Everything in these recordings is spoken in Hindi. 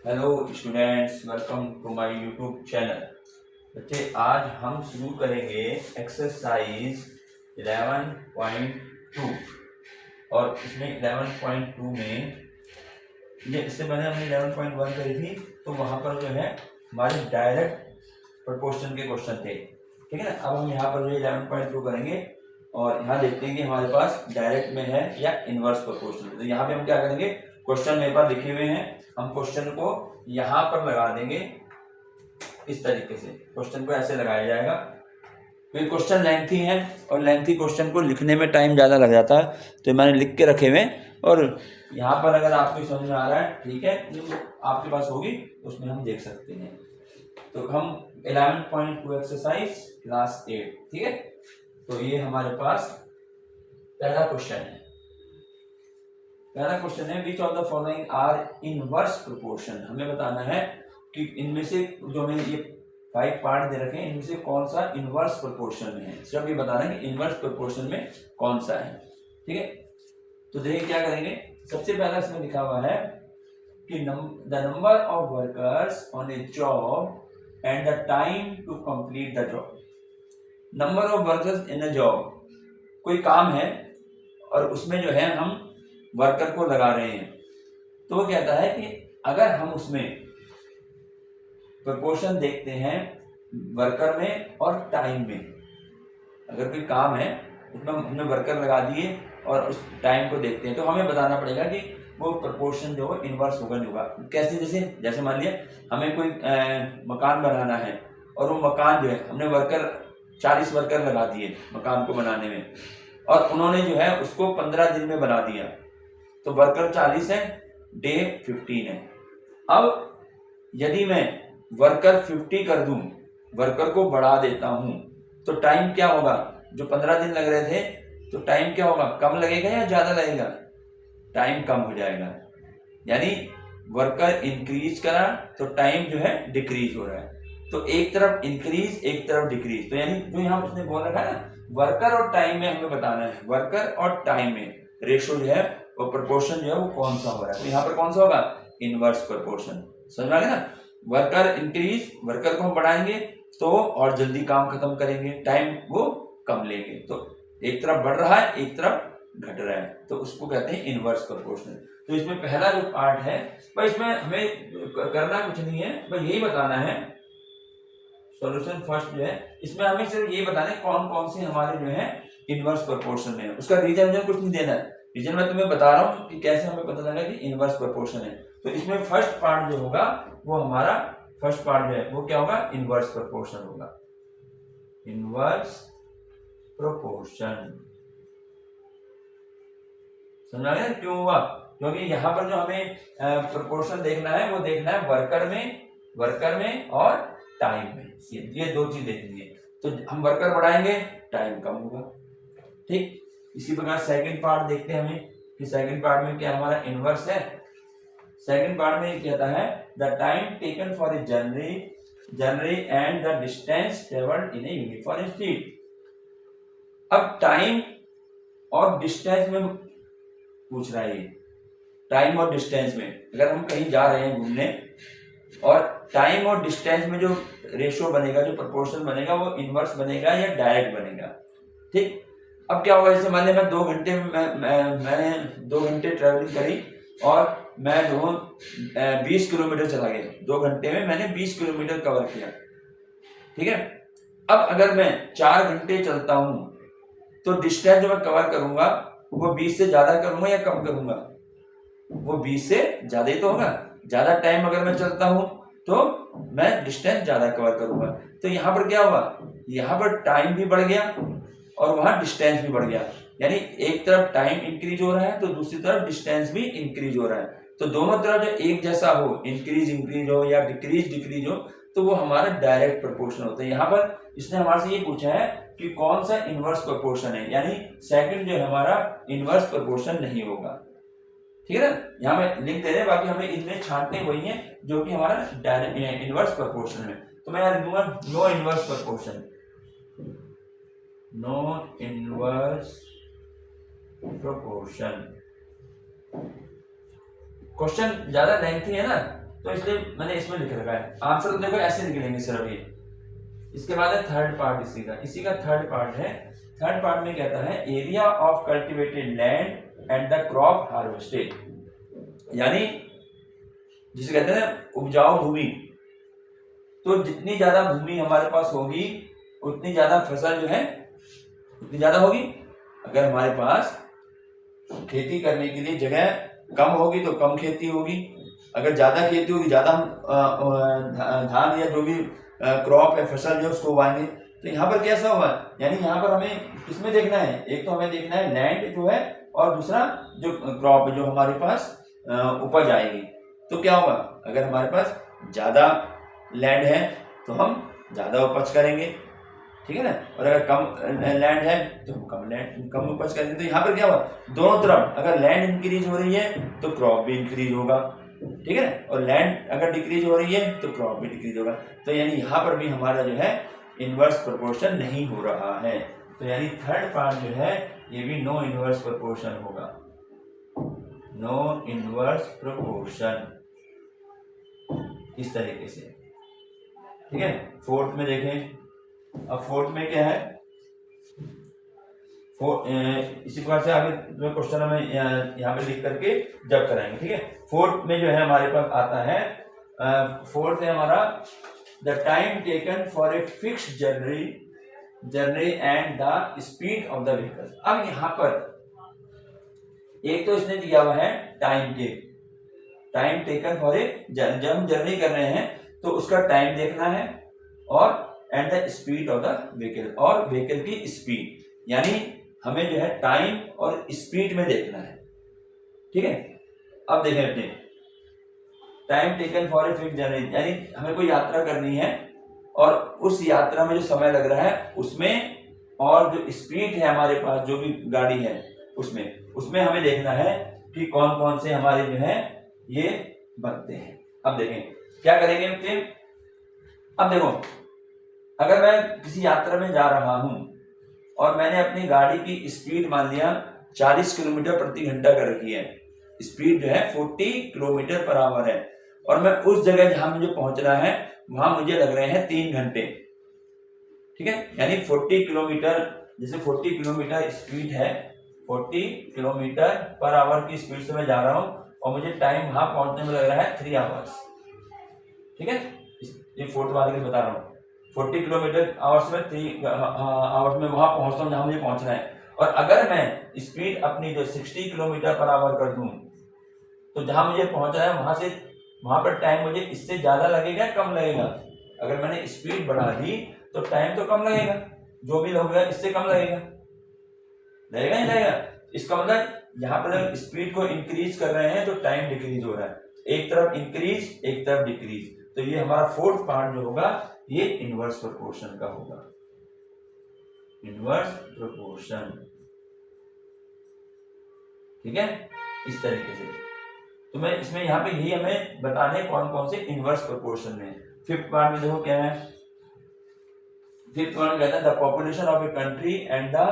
Hello students, welcome to my YouTube channel. बच्चे, आज हम शुरू करेंगे एक्सरसाइज 11.2 और इसमें 11.2 में ये इससे पहले हमने 11.1 करी थी, तो वहाँ पर जो है हमारे डायरेक्ट प्रोपोर्शन के क्वेश्चन थे। ठीक है ना। अब हम यहाँ पर जो 11.2 करेंगे और यहाँ देखते हैं कि हमारे पास डायरेक्ट में है या इनवर्स प्रोपोर्शन। तो यहाँ पे हम क्या करेंगे, क्वेश्चन मेरे पास लिखे हुए हैं, हम क्वेश्चन को यहाँ पर लगा देंगे। इस तरीके से क्वेश्चन को ऐसे लगाया जाएगा। तो क्वेश्चन लेंथी है और लेंथी क्वेश्चन को लिखने में टाइम ज़्यादा लग जाता है, तो मैंने लिख के रखे हुए। और यहाँ पर अगर आपको समझ में आ रहा है, ठीक है, जो आपके पास होगी उसमें हम देख सकते हैं। तो हम 11.2 एक्सरसाइज क्लास 8, ठीक है। तो ये हमारे पास पहला क्वेश्चन है। पहला क्वेश्चन है, which of the following are inverse proportion. हमें बताना है कि इनमें से जो हमें ये 5 पार्ट दे रखे हैं, इनमें से कौन सा इनवर्स प्रोपोर्शन में है। सिर्फ ये बताना है कि इनवर्स प्रोपोर्शन में कौन सा है। ठीक है, तो देखिए क्या करेंगे। सबसे पहला इसमें लिखा हुआ है कि the number of workers on a job and the time to complete the job. Number of workers in a job, कोई काम है और उसमें जो है हम वर्कर को लगा रहे हैं, तो वो कहता है कि अगर हम उसमें प्रोपोर्शन देखते हैं वर्कर में और टाइम में, अगर कोई काम है उसमें हमने वर्कर लगा दिए और उस टाइम को देखते हैं, तो हमें बताना पड़ेगा कि वो प्रोपोर्शन जो है इनवर्स होगा नहीं होगा। कैसे, जैसे मान लिया हमें कोई मकान बनाना है और वो मकान जो है हमने 40 वर्कर लगा दिए मकान को बनाने में, और उन्होंने जो है उसको 15 दिन में बना दिया, तो वर्कर 40 है, डे 15 है। अब यदि मैं वर्कर 50 कर दूं, वर्कर को बढ़ा देता हूं, तो टाइम क्या होगा। जो 15 दिन लग रहे थे, तो टाइम क्या होगा, कम लगेगा या ज्यादा लगेगा। टाइम कम हो जाएगा। यानी वर्कर इंक्रीज करा तो टाइम जो है डिक्रीज हो रहा है। तो एक तरफ इंक्रीज, एक तरफ डिक्रीज। तो यानी जो यहाँ उसने बोल रखा है ना, वर्कर और टाइम में हमें बताना है, वर्कर और टाइम में रेशो जो है वो प्रोपोर्शन जो है वो कौन सा हो रहा है। तो यहाँ पर कौन सा होगा, इनवर्स प्रोपोर्शन। समझ में आ गया ना। वर्कर इंक्रीज, वर्कर को हम बढ़ाएंगे तो और जल्दी काम खत्म करेंगे, टाइम वो कम लेंगे। तो एक तरफ बढ़ रहा है, एक तरफ घट रहा है, तो उसको कहते हैं इनवर्स प्रोपोर्शन। तो इसमें पहला जो पार्ट है भाई, इसमें हमें करना कुछ नहीं है, बस यही बताना है। सॉल्यूशन फर्स्ट जो है, इसमें हमें सिर्फ ये बताना है कौन कौन से हमारे जो है इनवर्स प्रोपोर्शन में है। उसका रीजन मुझे कुछ नहीं देना है, रीजन मैं तुम्हें बता रहा हूँ कि कैसे हमें पता लगा कि इनवर्स प्रोपोर्शन है। तो इसमें फर्स्ट पार्ट जो होगा वो हमारा फर्स्ट पार्ट जो है वो क्या होगा, इनवर्स प्रोपोर्शन होगा। Inverse proportion. समझा गया क्यों हुआ, क्योंकि यहाँ पर जो हमें प्रोपोर्शन देखना है वो देखना है वर्कर में और टाइम में। ये दो चीज देखनी है। तो हम वर्कर बढ़ाएंगे, टाइम कम होगा। ठीक, इसी प्रकार सेकंड पार्ट देखते हैं हमें कि सेकंड पार्ट में क्या हमारा इनवर्स है। सेकंड पार्ट में ये कहता है the time taken for a journey and the distance travelled in a uniform speed. अब टाइम और डिस्टेंस में पूछ रहा है ये। टाइम और डिस्टेंस में अगर हम कहीं जा रहे हैं घूमने, और टाइम और डिस्टेंस में जो रेशियो बनेगा, जो प्रोपोर्शन बनेगा, वो इनवर्स बनेगा या डायरेक्ट बनेगा। ठीक, अब क्या होगा, जैसे मान लिया मैं 2 घंटे मैंने 2 घंटे ट्रेवलिंग करी और मैं जो 20 किलोमीटर चला गया। 2 घंटे में मैंने 20 किलोमीटर कवर किया। ठीक है, अब अगर मैं 4 घंटे चलता हूं, तो डिस्टेंस जो मैं कवर करूंगा वो 20 से ज्यादा करूंगा या कम करूंगा, वो 20 से ज्यादा ही तो होगा। ज्यादा टाइम अगर मैं चलता हूं तो मैं डिस्टेंस ज्यादा कवर करूंगा। तो यहाँ पर क्या हुआ, यहाँ पर टाइम भी बढ़ गया और वहां डिस्टेंस भी बढ़ गया। यानी एक तरफ टाइम इंक्रीज हो रहा है तो दूसरी तरफ डिस्टेंस भी इंक्रीज हो रहा है। तो दोनों तरफ जो एक जैसा हो, इंक्रीज हो या डिक्रीज हो, तो वो हमारा डायरेक्ट प्रोपोर्शन होता है। यहाँ पर इसने हमारे से ये पूछा है कि कौन सा इनवर्स प्रोपोर्शन है, यानी सेकंड जो है हमारा इनवर्स प्रोपोर्शन नहीं होगा। ठीक है ना, यहाँ में लिख दे रहे हैं, बाकी हमें इनमें छांटने वही है जो कि हमारा डायरेक्ट इनवर्स प्रोपोर्शन है। तो मैं यहाँ लिख दूंगा no inverse proportion, no inverse proportion. Question ज्यादा लेंथी है ना, तो इसलिए मैंने इसमें लिख रखा है। आंसर तो देखो ऐसे निकलेंगे सिर्फ ये। इसके बाद है थर्ड पार्ट इसी का थर्ड पार्ट है। थर्ड पार्ट में कहता है area of cultivated land and the crop harvested, यानी जिसे कहते हैं उपजाऊ भूमि। तो जितनी ज्यादा भूमि हमारे पास होगी उतनी ज्यादा फसल जो है उतनी ज्यादा होगी। अगर हमारे पास खेती करने के लिए जगह कम होगी तो कम खेती होगी, अगर ज्यादा खेती होगी ज्यादा हम धान या जो भी क्रॉप है फसल जो उसको उगाएंगे। तो यहाँ पर कैसा हुआ, यानी यहाँ पर हमें किसमें देखना है, एक तो हमें देखना है लैंड जो है और दूसरा जो क्रॉप जो हमारे पास उपज आएगी। तो क्या होगा, अगर हमारे पास ज्यादा लैंड है तो हम ज्यादा उपज करेंगे, ठीक है ना, और अगर कम लैंड है तो हम कम उपज करेंगे। तो यहाँ पर क्या हुआ, दोनों तरफ अगर लैंड इंक्रीज हो रही है तो क्रॉप भी इंक्रीज होगा, ठीक है ना, और लैंड अगर डिक्रीज हो रही है तो क्रॉप भी डिक्रीज होगा। तो यानी यहाँ पर भी हमारा जो है इनवर्स प्रोपोर्शन नहीं हो रहा है। तो यानी थर्ड पार्ट जो है ये भी नो इनवर्स प्रोपोर्शन होगा, नो इनवर्स प्रोपोर्शन, इस तरीके से, ठीक है। फोर्थ में देखें, अब फोर्थ में क्या है, इसी प्रकार से आगे जो क्वेश्चन हमें यहाँ पे लिख करके जब कराएंगे, ठीक है। फोर्थ में जो है हमारे पास आता है, फोर्थ है हमारा the time taken for a fixed journey and the speed of the vehicle. अब यहाँ पर एक तो इसने दिया हुआ है टाइम टेकन फॉर ए, जब हम जर्नी कर रहे हैं तो उसका टाइम देखना है, और and the speed of the vehicle, और व्हीकल की स्पीड, यानी हमें जो है टाइम और स्पीड में देखना है, ठीक है। अब देखें अपने time taken for a fixed journey, यानी हमें कोई यात्रा करनी है और उस यात्रा में जो समय लग रहा है उसमें, और जो स्पीड है हमारे पास जो भी गाड़ी है उसमें हमें देखना है कि कौन कौन से हमारे जो है ये बनते हैं। अब देखें क्या करेंगे अपने, अब देखो अगर मैं किसी यात्रा में जा रहा हूं और मैंने अपनी गाड़ी की स्पीड मान लिया 40 किलोमीटर प्रति घंटा कर रखी है, स्पीड जो है 40 किलोमीटर पर आवर है, और मैं उस जगह जहां मुझे पहुंचना है वहां मुझे लग रहे हैं 3 घंटे, ठीक है। यानी 40 किलोमीटर, जैसे 40 किलोमीटर स्पीड है, 40 किलोमीटर पर आवर की स्पीड से मैं जा रहा हूं और मुझे टाइम वहां पहुंचने में लग रहा है 3 आवर्स, ठीक है। ये फोर्थ वाले के बता रहा हूँ, 40 किलोमीटर आवर्स में 3 आवर्स में वहां पहुंचता हूँ जहां मुझे पहुंचना है। और अगर मैं स्पीड अपनी जो 60 किलोमीटर पर आवर कर दूं तो जहां मुझे पहुंचना है वहां पर टाइम मुझे इससे ज्यादा लगेगा, कम लगेगा। अगर मैंने स्पीड बढ़ा दी तो टाइम तो कम लगेगा, जो भी होगा इससे कम लगेगा नहीं लगेगा। इसका मतलब यहाँ पर स्पीड को इंक्रीज कर रहे हैं तो टाइम डिक्रीज हो रहा है, एक तरफ इंक्रीज एक तरफ डिक्रीज। तो ये हमारा फोर्थ पार्ट जो होगा ये इनवर्स प्रोपोर्शन का होगा, इनवर्स प्रोपोर्शन, ठीक है, इस तरीके से। तो मैं इसमें यहाँ पे यही हमें बताने कौन कौन से इनवर्स प्रोपोर्शन में। फिफ्थ पार्ट में देखो क्या है, फिफ्थ पार्ट में कहता है the population of a country and the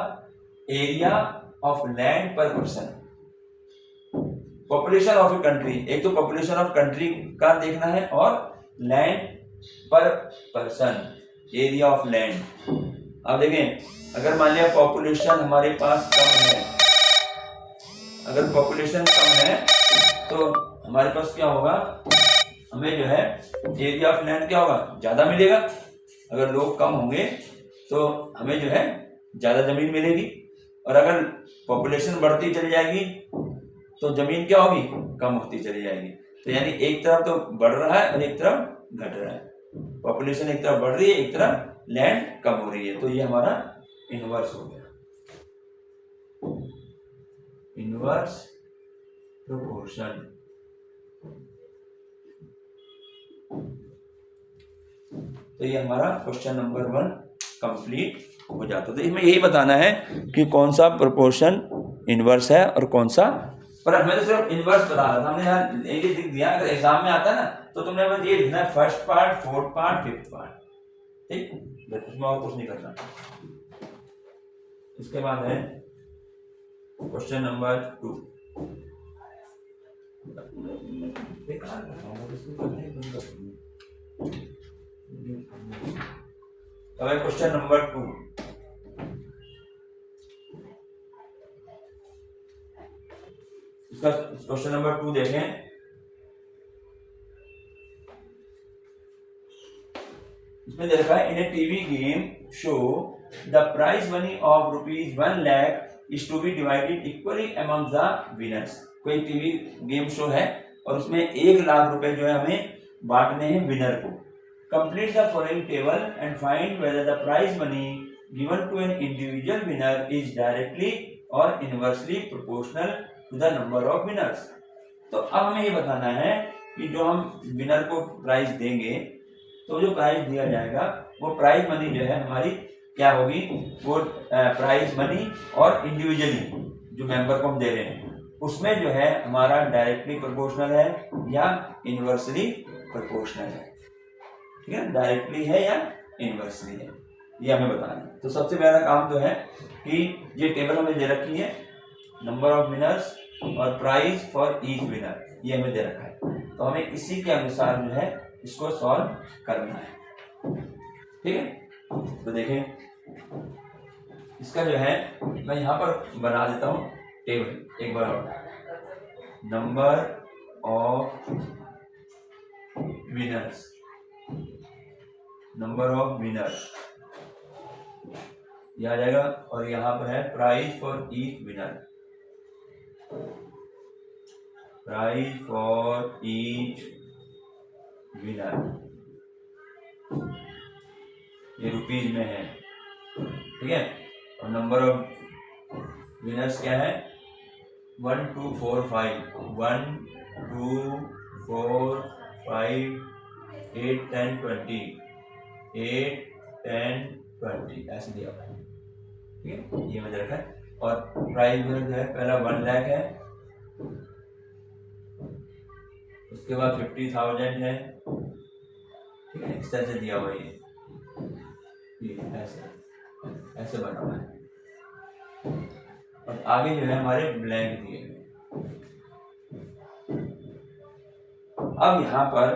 area of land per person. Population of a country, एक तो पॉपुलेशन ऑफ कंट्री का देखना है और land per person, area of land. अब देखें अगर मान लिया पॉपुलेशन हमारे पास कम है, अगर पॉपुलेशन कम है तो हमारे पास क्या होगा, हमें जो है एरिया ऑफ लैंड क्या होगा, ज्यादा मिलेगा। अगर लोग कम होंगे तो हमें जो है ज्यादा जमीन मिलेगी, और अगर पॉपुलेशन बढ़ती चली जाएगी तो जमीन क्या होगी, कम होती चली जाएगी। तो यानी एक तरफ तो बढ़ रहा है और एक तरफ घट रहा है, पॉपुलेशन एक तरफ बढ़ रही है एक तरफ लैंड कम हो रही है। तो ये हमारा इनवर्स हो गया, इनवर्स प्रोपोर्शन। तो ये हमारा क्वेश्चन नंबर 1 कंप्लीट हो जाता है। तो इसमें यही बताना है कि कौन सा प्रोपोर्शन इनवर्स है और कौन सा, पर हमें तो सिर्फ इनवर्स बता रहा था, हमने यहाँ एक ही लिख दिया। अगर एग्जाम में आता ना तो तुमने बस ये लिखना है first part, fourth part, fifth part, ठीक, इसमें और कुछ नहीं करना। इसके बाद है क्वेश्चन नंबर 2। क्वेश्चन नंबर 2, इसका क्वेश्चन नंबर 2 देखें। इसमें दे रखा है in a TV game show the prize money of ₹1 lakh is to be divided equally among the winners. कोई टीवी गेम शो है और उसमें 1 लाख रुपए जो है हमें बांटने हैं विनर को। Complete the following table and find whether the prize money given to an individual winner is directly और inversely proportional to the number of winners. तो अब हमें ये बताना है कि जो हम विनर को प्राइज देंगे तो जो प्राइज दिया जाएगा वो प्राइज मनी जो है हमारी क्या होगी, वो प्राइज मनी और इंडिविजुअली जो मेंबर को हम दे रहे हैं उसमें जो है हमारा डायरेक्टली प्रोपोर्शनल है या इनवर्सली प्रोपोर्शनल है। ठीक है, डायरेक्टली है या इनवर्सली है, ये हमें बताना है। तो सबसे पहला काम तो है कि ये टेबल हमें दे रखी है, नंबर ऑफ विनर्स और प्राइज फॉर ईच विनर, ये हमें दे रखा है। तो हमें इसी के अनुसार जो है इसको सॉल्व करना है। ठीक है, तो देखें इसका जो है मैं यहाँ पर बना देता हूँ टेबल एक बार और। Number of winners, number of winners ये आ जाएगा और यहाँ पर है prize for each winner, prize for each winner, ये रुपीज में है। ठीक है, और नंबर ऑफ विनर्स क्या है 1 2 4 5, 1 2 4 5 8 10 20, 8 10 20 ऐसे दिया हुआ है। ठीक है, ये मैंने रखा है। और प्राइस जो है पहला 1 लाख है, उसके बाद 50,000 है। ठीक है, इस तरह से दिया हुआ है, ये ऐसे ऐसे बना हुआ है और आगे जो है हमारे ब्लैंक दिए हुए। अब यहाँ पर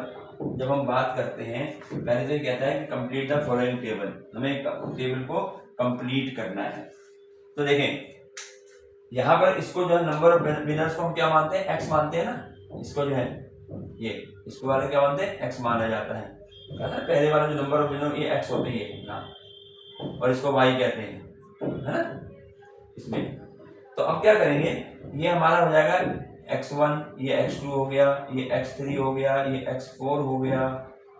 जब हम बात करते हैं पहले तो ये कहता है कि कंप्लीट द फॉलोइंग टेबल, हमें टेबल को कंप्लीट करना है। तो देखें यहाँ पर इसको जो है नंबर ऑफ विनर्स को हम क्या मानते हैं, एक्स मानते हैं ना। इसको जो है ये इसको वाले क्या मानते हैं, एक्स माना जाता है। पहले वाला जो नंबर ऑफ विनर ये एक्स होते हैं ना, और इसको वाई कहते हैं, है ना इसमें। तो अब क्या करेंगे, ये हमारा हो जाएगा x1, ये x2 हो गया, ये x3 हो गया, ये x4 हो गया,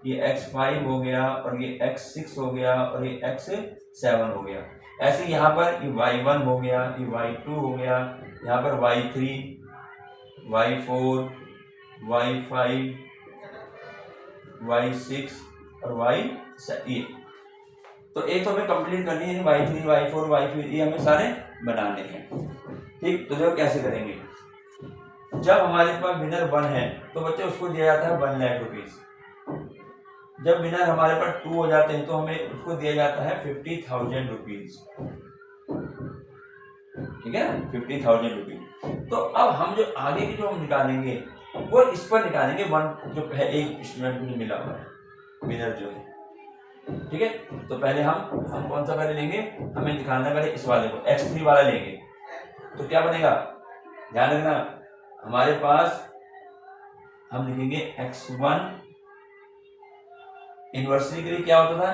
ये x5 हो गया और ये x6 हो गया और ये x7 हो गया। ऐसे यहाँ पर ये y1 हो गया, ये y2 हो गया, यहाँ पर y3, y4, y5, y6 और y7। तो एक तो हमें कंप्लीट करनी है y3, y4, y5, ये हमें सारे बनाने हैं। ठीक, तो जो कैसे करेंगे, जब हमारे पास विनर 1 है तो बच्चे उसको दिया जाता है 1 लाख रुपीज। जब विनर हमारे पास 2 हो जाते हैं तो हमें उसको दिया जाता है 50,000 रुपीज। ठीक है, 50,000 रुपीज। तो अब हम जो आगे की जो हम निकालेंगे वो इस पर निकालेंगे, 1 जो है एक स्टूडेंट को मिला हुआ है विनर जो है। ठीक है, तो पहले हम कौन सा पहले लेंगे, हमें निकालना पहले इस वाले को, x3 वाला लेंगे। तो क्या बनेगा, ध्यान रखना हमारे पास हम लिखेंगे x1 इनवर्सली के लिए क्या होता था,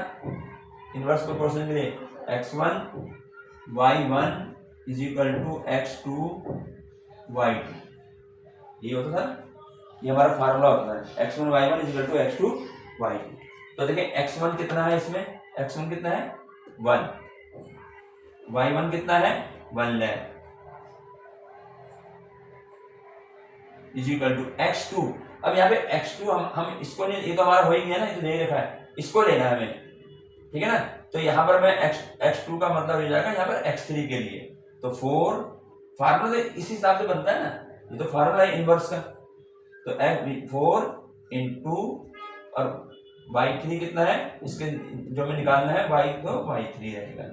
इनवर्स प्रोपोर्शन के लिए x1 y1 is equal to x2 y2, ये होता था, ये हमारा फार्मूला होता है x1 y1 is equal to x2 y2। तो देखिए x1 कितना है, इसमें x1 कितना है 1, y1 कितना है 1 lakh is equal to x2। अब यहाँ पे x2 हम इसको नहीं, ये तो हमारा हो ही गया ना, ये तो नहीं रखा है, इसको लेना है हमें। ठीक है ना, तो यहाँ पर मैं x2 का मतलब हो जाएगा यहाँ पर x3 के लिए। तो 4 फार्मूला इस हिसाब से बनता है ना, ये तो फार्मूला है इनवर्स का। तो 4 इंटू और y3 कितना है, इसके जो हमें निकालना है y, तो y3 रहेगा।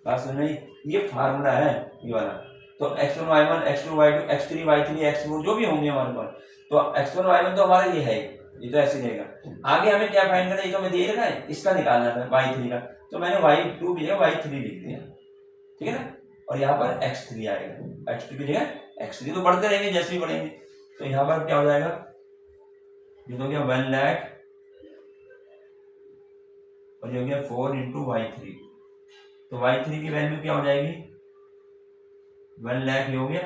बात समझ में, ये फार्मूला है ये वाला। तो x1 y1 x2 y2 x3 y3 x4 जो भी होंगे हमारे पास, तो x1 y1 तो हमारा ये है, ये तो ऐसे रहेगा। आगे हमें क्या फाइंड करना है, ये तो हमें दे रखा है, इसका निकालना था y3 का, तो मैंने y2 की जगह y3 लिख दिया, ठीक है ना। और यहाँ पर x3 आएगा, x2 की जगह x3, तो बढ़ते रहेंगे जैसे ही बढ़ेंगे। तो यहाँ पर क्या हो जाएगा, ये तो हो गया 1 लाख और ये हो गया 4 इंटू y3। तो y3 की वैल्यू क्या हो जाएगी, 1 लाख ये हो गया,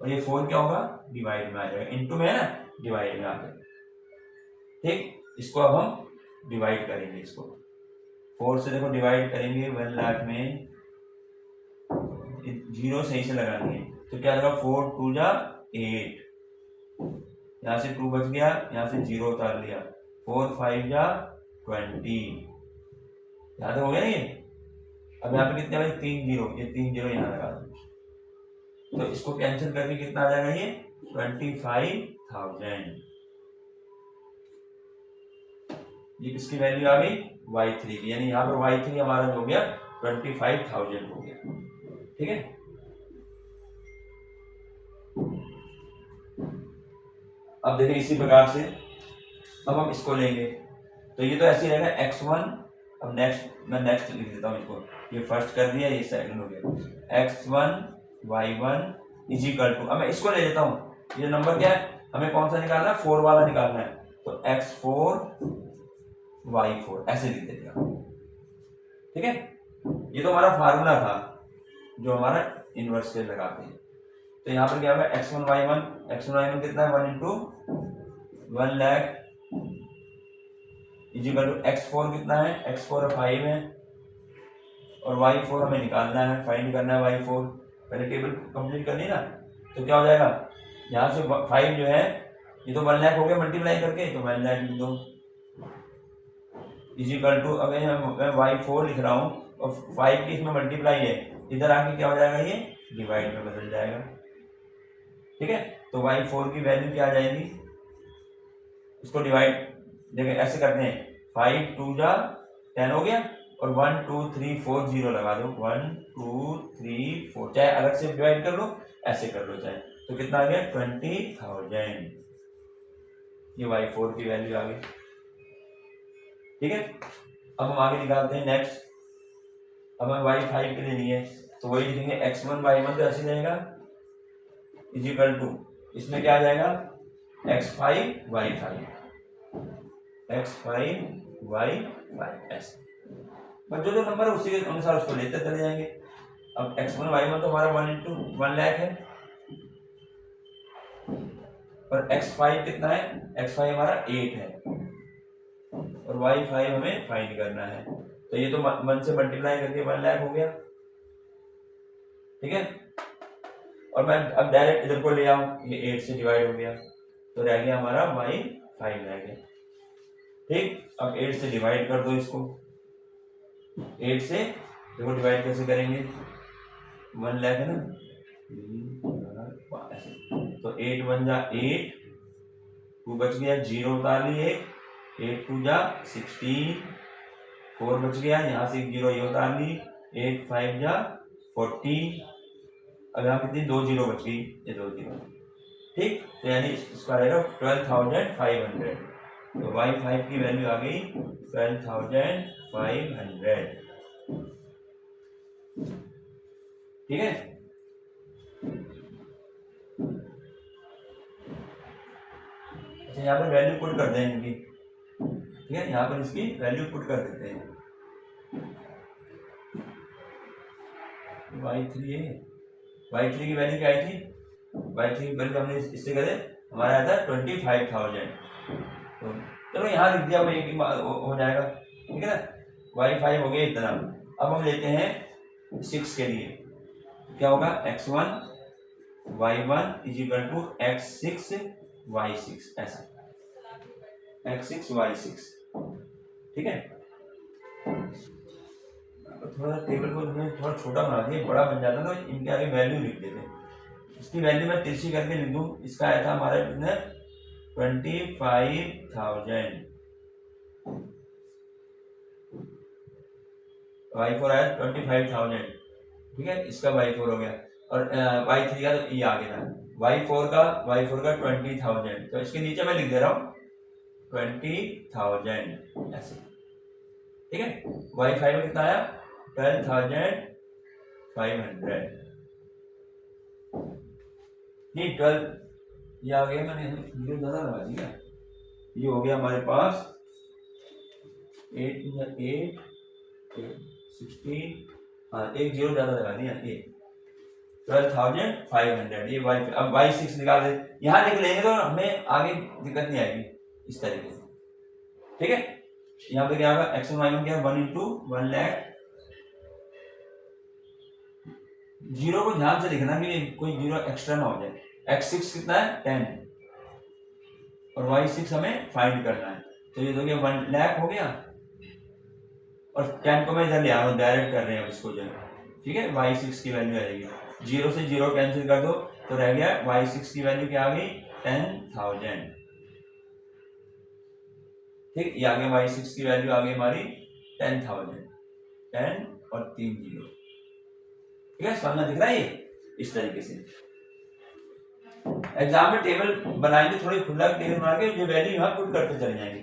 और ये 4 क्या होगा, डिवाइड में आ जाएगा, इंटू में है ना, डिवाइड में आ जाएगा। ठीक, इसको अब हम डिवाइड करेंगे, इसको 4 से देखो डिवाइड करेंगे 1 लाख में, जीरो सही से लगानी है, तो क्या होगा 4 2 जा 8, यहाँ से 2 बच गया, यहाँ से 0 उतार लिया, 4 5 जा 20, यहाँ तक हो गया ना ये। अब यहाँ पे कितने बचे, 3 जीरो, ये 3 जीरो यहाँ लगा दो, तो इसको कैंसिल करके कितना आ जाएगा, ये 25,000। ये किसकी वैल्यू आ गई, y3 की, यानी यहाँ पर y3 हमारा हो गया 25,000 हो गया, ठीक है। अब देखिए इसी प्रकार से अब हम इसको लेंगे, तो ये तो ऐसे ही रहेगा x1, अब नेक्स्ट मैं नेक्स्ट लिख देता हूँ इसको, ये फर्स्ट कर दिया, ये सेकंड हो गया, x1 y1 is equal to, अब मैं इसको ले लेता हूँ, ये नंबर क्या है, हमें कौन सा निकालना है, 4 वाला निकालना है, तो x4 y4 ऐसे लिख देते हैं, ठीक है। ये तो हमारा फार्मूला था जो हमारा इनवर्स से लगाते हैं। तो यहाँ पर क्या होगा, x1 y1 कितना है, 1 into 1 lakh is equal to x4 कितना है, x4 5 है, और y4 हमें निकालना है, फाइंड करना है y4, पहले टेबल कंप्लीट करनी ना। तो क्या हो जाएगा, यहाँ से 5 जो है, ये तो 1 लाख हो गया मल्टीप्लाई करके, तो 1 लाख लिख दो, इज इक्वल टू, अगर मैं y4 लिख रहा हूँ और 5 की इसमें मल्टीप्लाई है, इधर आके क्या हो जाएगा, ये डिवाइड में बदल जाएगा, ठीक है। तो y4 की वैल्यू क्या आ जाएगी, इसको डिवाइड देखिए ऐसे करते हैं, 5 2 जा 10 हो गया, और 1 2 3 4 0 लगा दो, 1 2 3 4, चाहे अलग से डिवाइड कर लो, ऐसे कर लो चाहे, तो कितना आ गया 20,000, ये y4 की वैल्यू आ गई, ठीक है। अब हम आगे निकालते हैं नेक्स्ट, अब हमें y5 के लिए नहीं है, तो वही लिखेंगे x1 y1 तो ऐसे रहेगा, इज इक्वल टू, इसमें क्या आ जाएगा, x5 y5 ऐसे, बस जो नंबर है उसी के अनुसार उसको लेते चले जाएंगे। अब x1 y1 तो हमारा 1 इंटू 1 लाख है, और x5 कितना है, x5 हमारा 8 है, और y5 हमें फाइंड करना है, तो ये तो 1 से मल्टीप्लाई करके 1 लाख हो गया, ठीक है। और मैं अब डायरेक्ट इधर को ले आऊं, ये 8 से डिवाइड हो गया, तो रह गया हमारा y5 रह गया, ठीक। अब 8 से डिवाइड कर दो इसको, 8 से देखो डिवाइड कैसे करेंगे, 1 लाख है ना, 3 4 5, तो 8 1 जा 8, 2 बच गया, 0 उतार लिए, 8 2 जा 16, 4 बच गया, यहाँ से 0 ये उतार ली, 8 5 जा 40, अब यहाँ कितनी 2 0 बच गई, ये 2 0, ठीक। तो यानी इसका रहेगा 12,500, तो y5 की वैल्यू आ गई 12,500, ठीक है। अच्छा यहाँ पर वैल्यू पुट कर दें इनकी, ठीक है, यहाँ पर इसकी वैल्यू पुट कर देते हैं, y3 की वैल्यू क्या आई थी, y3 की वैल्यू हमने इससे करे, हमारा आया था 25,000, तो चलो यहाँ लिख दिया, वही हो जाएगा, ठीक है ना। y5 हो गया इतना। अब हम लेते हैं 6 के लिए, क्या होगा, x1 y1 is equal to x6 y6, ऐसा x6 y6, ठीक है। थोड़ा टेबल को थोड़ा छोटा बना दिए, बड़ा बन जाता ना, इनके आगे वैल्यू लिख देते, इसकी वैल्यू मैं तिरछी करके लिख दूं, इसका आया था हमारे कितने 25,000, y4 आया 25,000, ठीक है, इसका y4 हो गया, और y3 का तो ये आगे था y4 का 20,000, तो इसके नीचे मैं लिख दे रहा हूँ 20,000 ऐसे, ठीक है। y5 में कितना आया 12,500, नहीं 12 ये आ गया, मैंने जीरो ज्यादा लगा दिया, ये हो गया हमारे पास 8 16, हाँ एक जीरो ज्यादा लगा दिया, ये 12,500, ये y, अब y6 निकाल दे, यहाँ लिख लेंगे तो हमें आगे दिक्कत नहीं आएगी इस तरीके से, ठीक है। यहाँ पे क्या होगा x1 y1 क्या 1 इंटू 1 लाख, जीरो को ध्यान से लिखना कि कोई जीरो एक्स्ट्रा ना हो जाए। x6 कितना है 10 और y6 हमें फाइंड करना है, तो ये तो क्या 1 लाख हो गया, और 10 को मैं इधर ले आ रहा हूँ, डायरेक्ट कर रहे हैं अब इसको जो, ठीक है। y6 की वैल्यू आ जाएगी, जीरो से जीरो कैंसिल कर दो तो रह गया y6 की वैल्यू क्या आ गई 10,000, ठीक। ये आगे y6 की वैल्यू आ गई हमारी 10,000, 10 और 3 जीरो, ठीक है। समझना दिख रहा है ये इस तरीके से। एग्जाम में टेबल बनाएंगे, थोड़ी खुला टेबल बना के जो वैल्यू यहाँ पुट करते चले जाएंगे,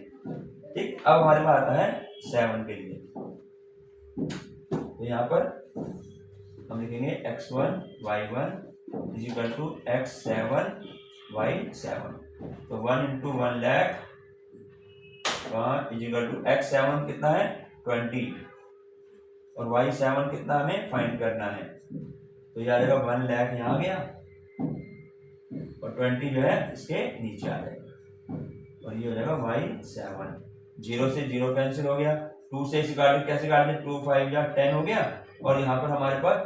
ठीक। अब हमारे पास आता है 7 के लिए, तो यहाँ पर हम लिखेंगे x1 y1 is equal to x7 y7, तो 1 into 1 lakh is equal to x7 कितना है 20 और y7 कितना हमें फाइंड करना है, तो ये आ जाएगा 1 लाख यहाँ आ गया और 20 जो है इसके नीचे आ जाएगा, और ये हो जाएगा y7, जीरो से जीरो कैंसिल हो गया, 2 से इसे काट कैसे काट दें 2 5 या 10 हो गया, और यहाँ पर हमारे पास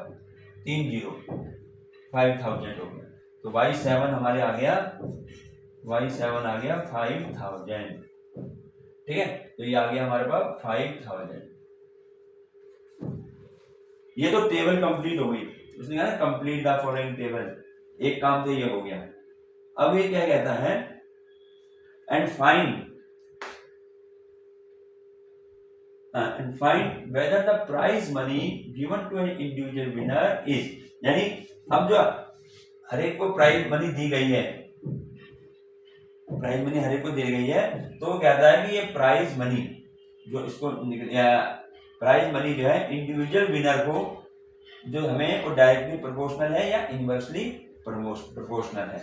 3 जीरो 5,000 हो गया, तो y7 हमारे आ गया, y7 आ गया 5,000, ठीक है। तो ये आ गया हमारे पास 5,000। ये तो टेबल कंप्लीट हो गई, उसने कहा ना कंप्लीट द फॉलोइंग टेबल, एक काम तो ये हो गया। अब ये क्या कहता है and find whether the prize money given to an individual winner is, यानी अब जो हर एक को प्राइज मनी दी गई है, प्राइज मनी हर एक को दी गई है, तो वो कहता है कि ये प्राइज मनी जो इसको प्राइज मनी जो है इंडिविजुअल विनर को जो हमें वो डायरेक्टली प्रोपोर्शनल है या इनवर्सली प्रोपोर्शनल है,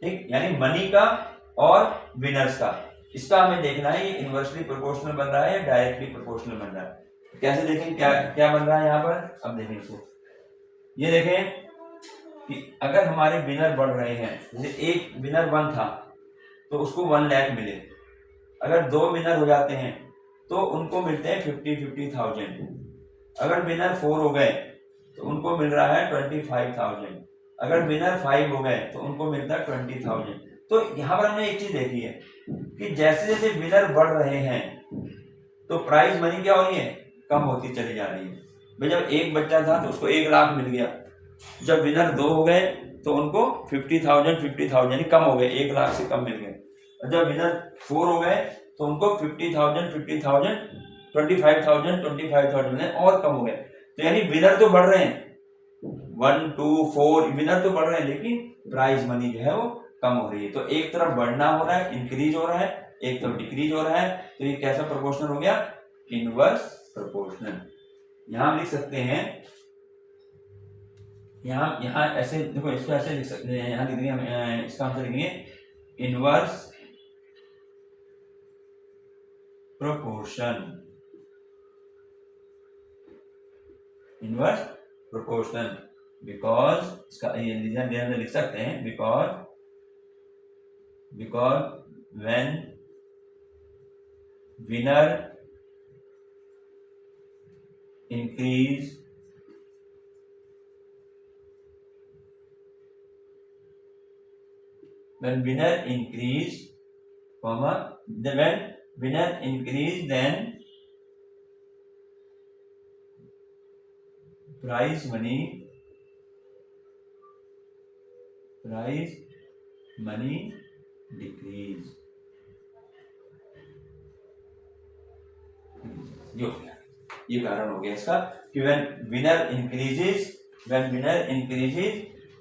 ठीक। यानी मनी का और विनर्स का, इसका हमें देखना है ये इनवर्सली प्रोपोर्शनल बन रहा है या डायरेक्टली प्रोपोर्शनल बन रहा है। कैसे देखें क्या क्या बन रहा है यहाँ पर, अब देखें इसको, ये देखें कि अगर हमारे विनर बढ़ रहे हैं, जैसे एक विनर 1 था तो उसको 1 लाख मिले, अगर 2 विनर हो जाते हैं तो उनको मिलते हैं 50,000, अगर विनर 4 हो गए तो उनको मिल रहा है 25,000, अगर विनर 5 हो गए तो उनको मिलता है 20,000। तो यहाँ पर हमने एक चीज देखी है कि जैसे जैसे विनर बढ़ रहे हैं तो प्राइज मनी क्या हो रही है कम होती चली जा रही है। भाई जब एक बच्चा था तो उसको 1 लाख मिल गया, जब विनर 2 हो गए तो उनको 50,000 यानी कम हो गए, 1 लाख से कम मिल गए, और जब विनर 4 हो गए तो उनको 50,000 25,000 और कम हो गए। तो यानी विनर तो बढ़ रहे हैं, 1 2 4 विनर तो बढ़ रहे हैं, लेकिन प्राइज मनी जो है वो कम हो रही है। तो एक तरफ बढ़ना हो रहा है, इंक्रीज हो रहा है, एक तरफ डिक्रीज हो रहा है, तो ये कैसा प्रोपोर्शनल हो गया इनवर्स प्रोपोर्शनल। यहां हम लिख सकते हैं, यहाँ ऐसे देखो, इसको ऐसे लिख सकते हैं, यहाँ लिख देंगे हम, इसका आंसर लिखेंगे inverse proportion, inverse proportional, because इसका ये रीजन लिख सकते हैं, because when winner increase when winner increase comma then when winner increase then prize money decrease। ये कारण हो गया इसका कि when winner increases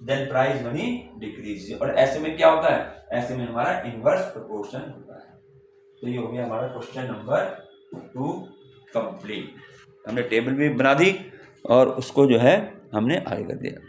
then prize money decreases. और ऐसे में क्या होता है, ऐसे में हमारा इनवर्स प्रोपोर्शन होता है। तो ये हो गया हमारा क्वेश्चन नंबर 2 कंप्लीट। हमने टेबल भी बना दी और उसको जो है हमने आगे कर दिया।